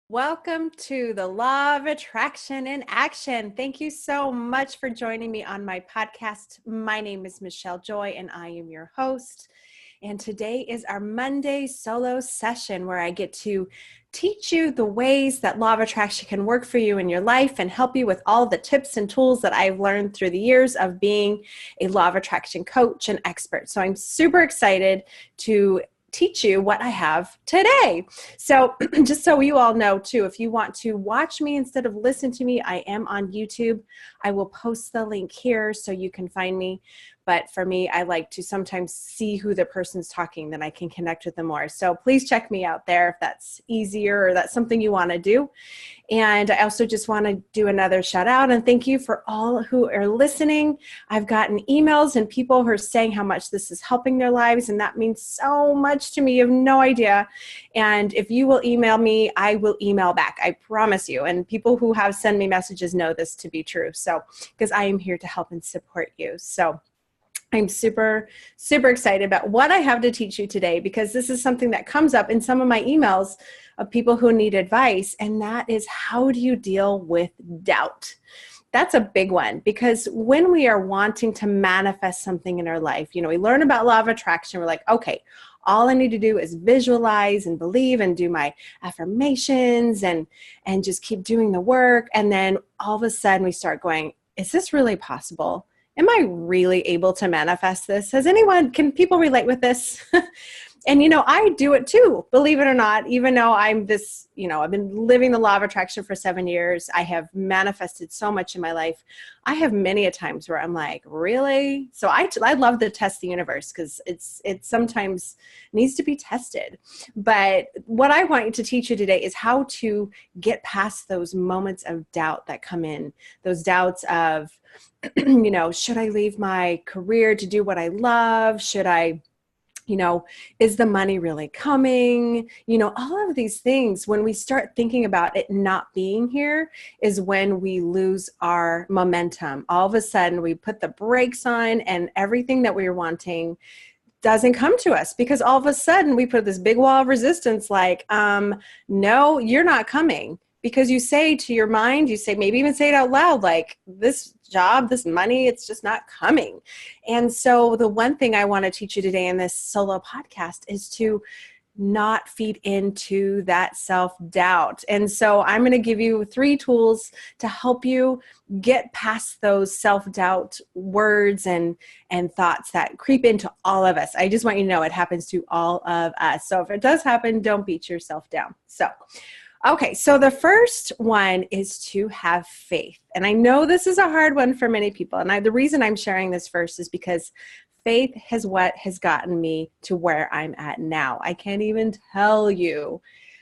Welcome to the Law of Attraction in Action. Thank you so much for joining me on my podcast. My name is Michelle Joy, and I am your host. And today is our Monday solo session where I get to teach you the ways that Law of Attraction can work for you in your life and help you with all the tips and tools that I've learned through the years of being a Law of Attraction coach and expert. So I'm super excited to teach you what I have today. So just so you all know too, if you want to watch me instead of listen to me, I am on YouTube. I will post the link here so you can find me. But for me, I like to sometimes see who the person's talking, then I can connect with them more. So please check me out there if that's easier or that's something you want to do. And I also just want to do another shout out and thank you for all who are listening. I've gotten emails and people who are saying how much this is helping their lives, and that means so much to me. You have no idea. And if you will email me, I will email back. I promise you. And people who have sent me messages know this to be true. So, because I am here to help and support you. So I'm super, super excited about what I have to teach you today, because this is something that comes up in some of my emails of people who need advice, and that is, how do you deal with doubt? That's a big one, because when we are wanting to manifest something in our life, we learn about Law of Attraction. We're like, okay, all I need to do is visualize and believe and do my affirmations and just keep doing the work. And then all of a sudden we start going, is this really possible? Am I really able to manifest this? Can people relate with this? And, I do it too, believe it or not, even though I've been living the Law of Attraction for 7 years. I have manifested so much in my life. I have many a times where I'm like, really? So I love to test the universe, because it sometimes needs to be tested. But what I want to teach you today is how to get past those moments of doubt that come in, those doubts of, should I leave my career to do what I love? Should I, is the money really coming? All of these things, when we start thinking about it not being here, is when we lose our momentum. All of a sudden we put the brakes on and everything that we were wanting doesn't come to us, because all of a sudden we put this big wall of resistance like, no, you're not coming. Because you say to your mind, maybe even say it out loud, like, this job, this money, it's just not coming. And so the one thing I want to teach you today in this solo podcast is to not feed into that self-doubt. And so I'm going to give you 3 tools to help you get past those self-doubt words and thoughts that creep into all of us. I just want you to know it happens to all of us. So if it does happen, don't beat yourself down. Okay, so the first one is to have faith. And I know this is a hard one for many people. And the reason I'm sharing this first is because faith is what has gotten me to where I'm at now. I can't even tell you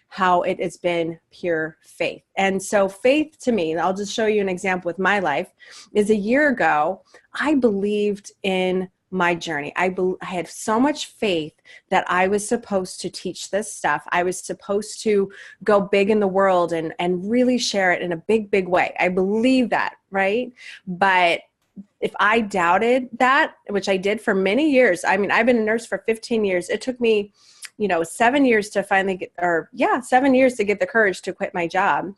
how it has been pure faith. And so faith to me, and I'll just show you an example with my life, is a year ago, I believed in my journey. I had so much faith that I was supposed to teach this stuff. I was supposed to go big in the world and really share it in a big, big way. I believe that, right? But if I doubted that, which I did for many years, I've been a nurse for 15 years. It took me, 7 years to finally 7 years to get the courage to quit my job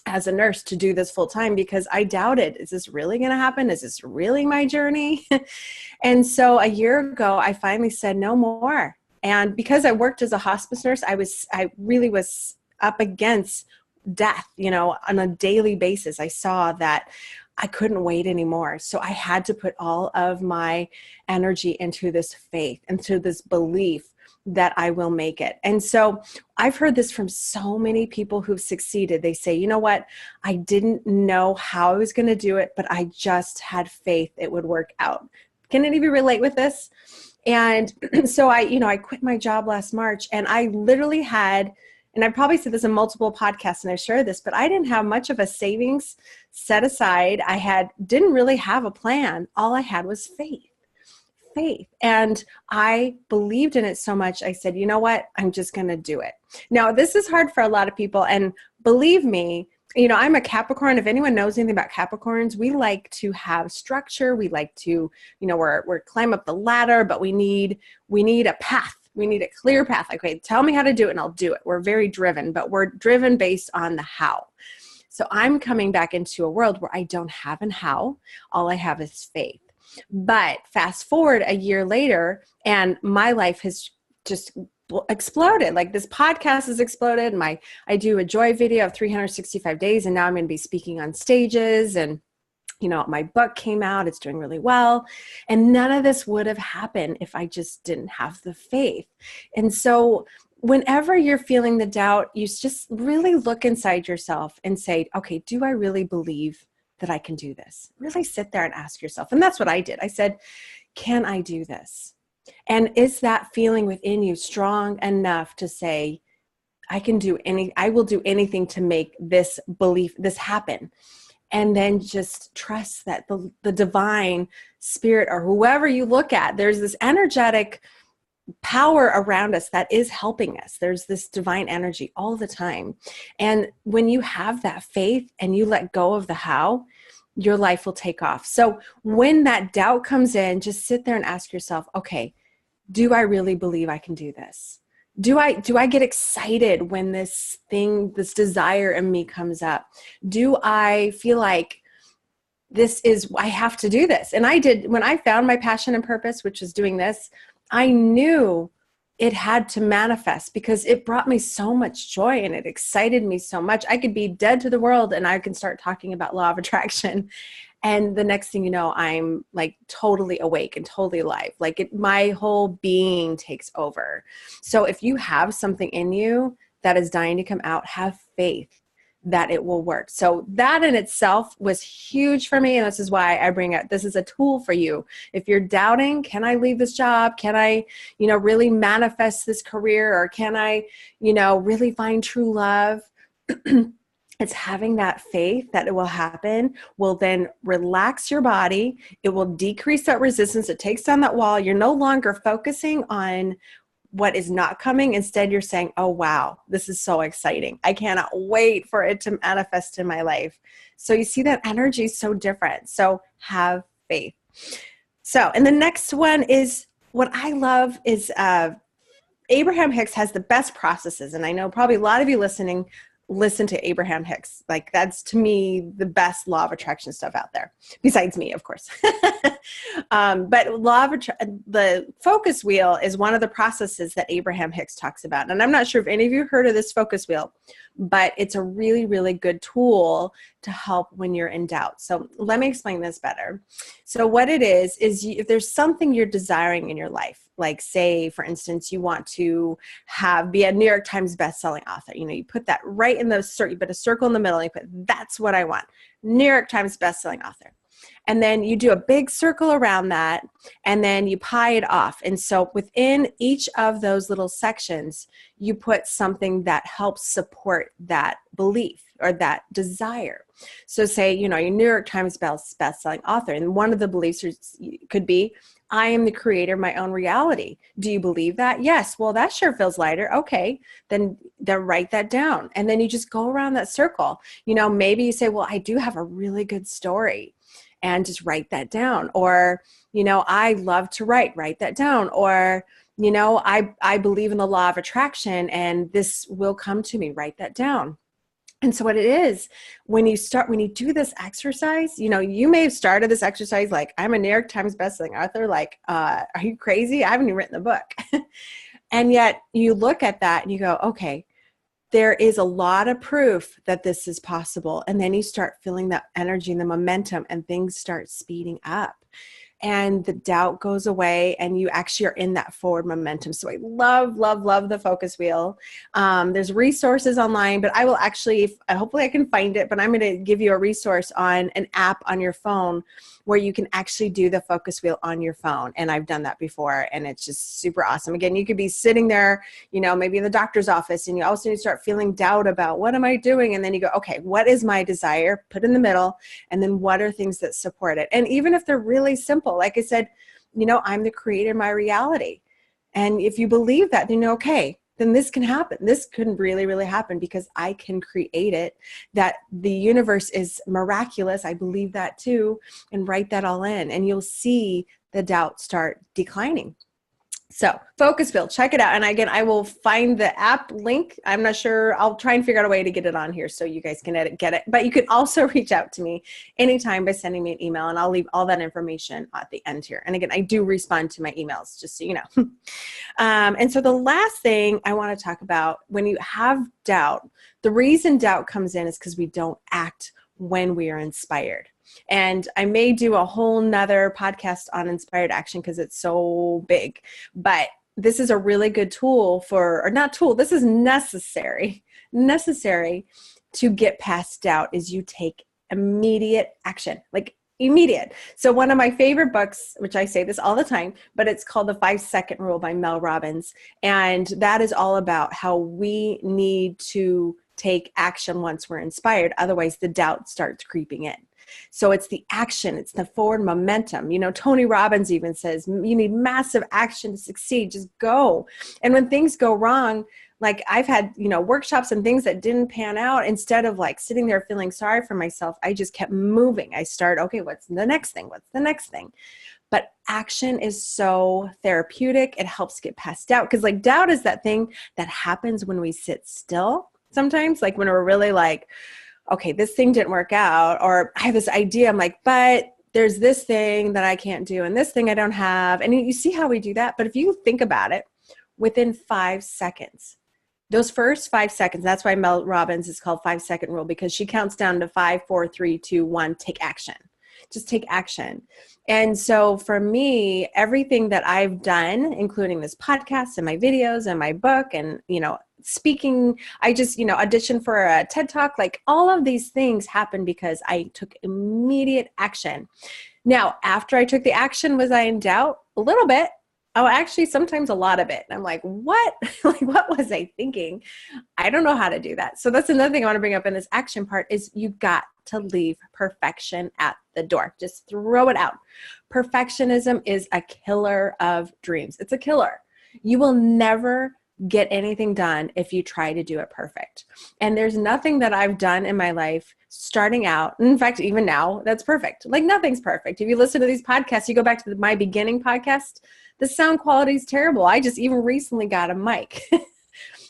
as a nurse to do this full time, because I doubted, is this really going to happen? Is this really my journey? And so a year ago, I finally said no more. And because I worked as a hospice nurse, I really was up against death, on a daily basis. I saw that I couldn't wait anymore. So I had to put all of my energy into this faith, into this belief that I will make it. And so I've heard this from so many people who've succeeded. They say, you know what? I didn't know how I was going to do it, but I just had faith it would work out. Can any of you relate with this? And so I quit my job last March, and I literally had, and I've probably said this in multiple podcasts and I've shared this, but I didn't have much of a savings set aside. Didn't really have a plan. All I had was faith. And I believed in it so much. I said, you know what? I'm just going to do it. Now, this is hard for a lot of people. And believe me, I'm a Capricorn. If anyone knows anything about Capricorns, we like to have structure. We like to, we're climb up the ladder, but we need a path. We need a clear path. Like, okay, tell me how to do it and I'll do it. We're very driven, but we're driven based on the how. So I'm coming back into a world where I don't have an how. All I have is faith. But fast forward a year later, and my life has just exploded. Like, this podcast has exploded. I do a joy video of 365 days, and now I'm going to be speaking on stages, and my book came out. It's doing really well. And none of this would have happened if I just didn't have the faith. And so whenever you're feeling the doubt, you just really look inside yourself and say, okay, do I really believe that I can do this? Really sit there and ask yourself. And that's what I did. I said, can I do this? And is that feeling within you strong enough to say, I will do anything to make this happen? And then just trust that the divine spirit, or whoever you look at, there's this energetic power around us that is helping us. There's this divine energy all the time. And when you have that faith and you let go of the how, your life will take off. So when that doubt comes in, just sit there and ask yourself, okay, do I really believe I can do this? Do I get excited when this desire in me comes up? Do I feel like I have to do this? And I did, when I found my passion and purpose, which is doing this, I knew it had to manifest because it brought me so much joy and it excited me so much. I could be dead to the world and I can start talking about law of attraction. And the next thing you know, I'm like totally awake and totally alive. Like my whole being takes over. So if you have something in you that is dying to come out, have faith that it will work. So that in itself was huge for me. And this is why I bring up, this is a tool for you. If you're doubting, can I leave this job? Can I, really manifest this career? Or can I, really find true love? It's having that faith that it will happen, will then relax your body. It will decrease that resistance. It takes down that wall. You're no longer focusing on what is not coming. Instead, you're saying, oh, wow, this is so exciting. I cannot wait for it to manifest in my life. So you see that energy is so different. So have faith. So, and the next one is what I love is Abraham Hicks has the best processes. And I know probably a lot of you listening listen to Abraham Hicks. Like, that's to me the best law of attraction stuff out there, besides me, of course. But the focus wheel is one of the processes that Abraham Hicks talks about. And I'm not sure if any of you heard of this focus wheel, but it's a really, really good tool to help when you're in doubt. So let me explain this better. So what it is if there's something you're desiring in your life, like say, for instance, you want to be a New York Times bestselling author. You put that right in the circle, you put a circle in the middle and you put, that's what I want. New York Times bestselling author. And then you do a big circle around that and then you pie it off. And so within each of those little sections, you put something that helps support that belief or that desire. So say, you're New York Times bestselling author. And one of the beliefs could be, I am the creator of my own reality. Do you believe that? Yes. Well, that sure feels lighter. Okay. Then write that down. And then you just go around that circle. Maybe you say, well, I do have a really good story. And just write that down. Or, I love to write that down. Or, I believe in the law of attraction and this will come to me, write that down. And so what it is, when you do this exercise, you may have started this exercise like, I'm a New York Times bestselling author. Like, are you crazy? I haven't even written the book. And yet you look at that and you go, okay, there is a lot of proof that this is possible. And then you start feeling that energy and the momentum and things start speeding up. And the doubt goes away and you actually are in that forward momentum. So I love, love, love the focus wheel. There's resources online, but I will actually, hopefully I can find it, but I'm going to give you a resource on an app on your phone where you can actually do the focus wheel on your phone. And I've done that before and it's just super awesome. Again, you could be sitting there, maybe in the doctor's office and you also start feeling doubt about what am I doing? And then you go, okay, what is my desire? Put in the middle. And then what are things that support it? And even if they're really simple, like I said, I'm the creator of my reality. And if you believe that, then okay, then this can happen. This can really, really happen because I can create it, that the universe is miraculous. I believe that too. And write that all in and you'll see the doubt start declining. So Focus Field, check it out. And again, I will find the app link. I'm not sure. I'll try and figure out a way to get it on here so you guys can get it. But you can also reach out to me anytime by sending me an email, and I'll leave all that information at the end here. And again, I do respond to my emails, just so you know. And so the last thing I want to talk about, when you have doubt, the reason doubt comes in is because we don't act when we are inspired. And I may do a whole nother podcast on inspired action because it's so big, but this is a really good tool this is necessary to get past doubt, is you take immediate action, like immediate. So one of my favorite books, which I say this all the time, but it's called The 5-Second Rule by Mel Robbins. And that is all about how we need to take action once we're inspired. Otherwise, the doubt starts creeping in. So it's the action, it's the forward momentum. You know, Tony Robbins even says you need massive action to succeed. Just go. And when things go wrong, like I've had, workshops and things that didn't pan out, instead of like sitting there feeling sorry for myself, I just kept moving. I started, okay, what's the next thing? What's the next thing? But action is so therapeutic. It helps get past doubt, because like doubt is that thing that happens when we sit still. Sometimes, like when we're really like, okay, this thing didn't work out, or I have this idea, I'm like, but there's this thing that I can't do and this thing I don't have. And you see how we do that? But if you think about it, within 5 seconds, those first 5 seconds, that's why Mel Robbins is called 5-Second Rule, because she counts down to 5, 4, 3, 2, 1, take action. Just take action. And so for me, everything that I've done, including this podcast and my videos and my book and, speaking, I just, auditioned for a TED Talk, like all of these things happened because I took immediate action. Now, after I took the action, was I in doubt? A little bit. Oh, actually, sometimes a lot of it. I'm like, what? Like, what was I thinking? I don't know how to do that. So that's another thing I want to bring up in this action part is you got to leave perfection at the door. Just throw it out. Perfectionism is a killer of dreams. It's a killer. You will never get anything done if you try to do it perfect. And there's nothing that I've done in my life starting out, in fact, even now, that's perfect. Like nothing's perfect. If you listen to these podcasts, you go back to my beginning podcast, the sound quality is terrible. I just even recently got a mic.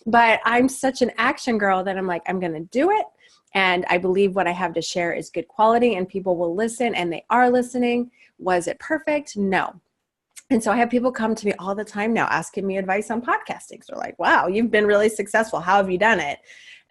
But I'm such an action girl that I'm like, I'm going to do it. And I believe what I have to share is good quality and people will listen, and they are listening. Was it perfect? No. And so I have people come to me all the time now asking me advice on podcasting. So they're like, wow, you've been really successful. How have you done it?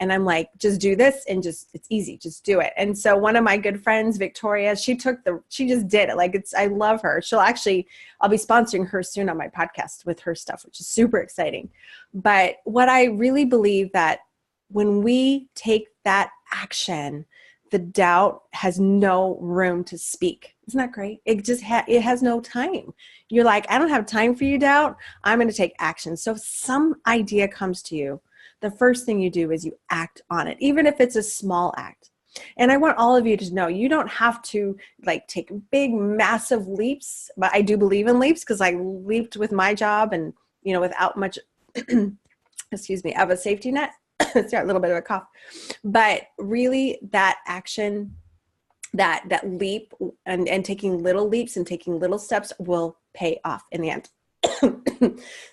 And I'm like, just do this and it's easy. Just do it. And so one of my good friends, Victoria, she just did it. Like I love her. I'll be sponsoring her soon on my podcast with her stuff, which is super exciting. But what I really believe that when we take that action, the doubt has no room to speak. Isn't that great? It has no time. You're like, I don't have time for you, doubt. I'm going to take action. So if some idea comes to you, the first thing you do is you act on it, even if it's a small act. And I want all of you to know, you don't have to like take big, massive leaps, but I do believe in leaps because I leaped with my job and, without much, excuse me, of a safety net. It's got a little bit of a cough, but really that action, that leap and taking little leaps and taking little steps will pay off in the end.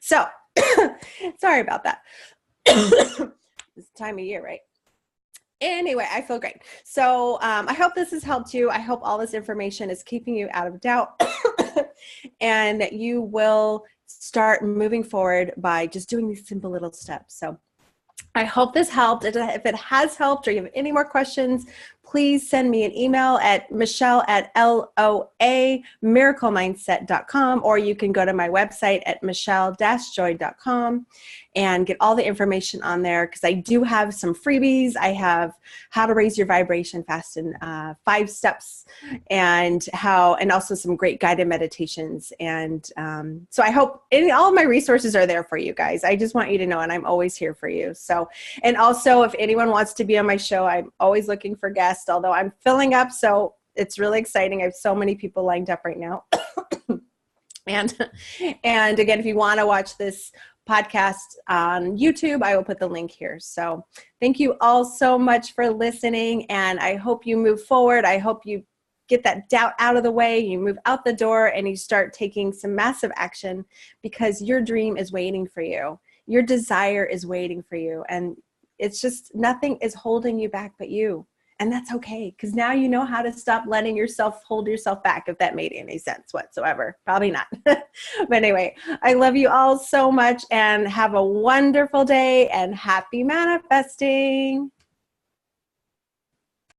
So sorry about that. This time of year, right? Anyway, I feel great. So I hope this has helped you. I hope all this information is keeping you out of doubt and that you will start moving forward by just doing these simple little steps. So I hope this helped. If it has helped or you have any more questions, please send me an email at michele@loamiraclemindset.com, or you can go to my website at michele-joy.com and get all the information on there, because I do have some freebies. I have how to raise your vibration fast in 5 steps, and also some great guided meditations. And so I hope all of my resources are there for you guys. I just want you to know, and I'm always here for you. So, and also if anyone wants to be on my show, I'm always looking for guests, although I'm filling up. So it's really exciting. I have so many people lined up right now. And again, if you want to watch this podcast on YouTube, I will put the link here. So thank you all so much for listening, and I hope you move forward. I hope you get that doubt out of the way, you move out the door, and you start taking some massive action, because your dream is waiting for you. Your desire is waiting for you. And it's just, nothing is holding you back but you. And that's okay, because now you know how to stop letting yourself hold yourself back, if that made any sense whatsoever. Probably not. But anyway, I love you all so much, and have a wonderful day, and happy manifesting.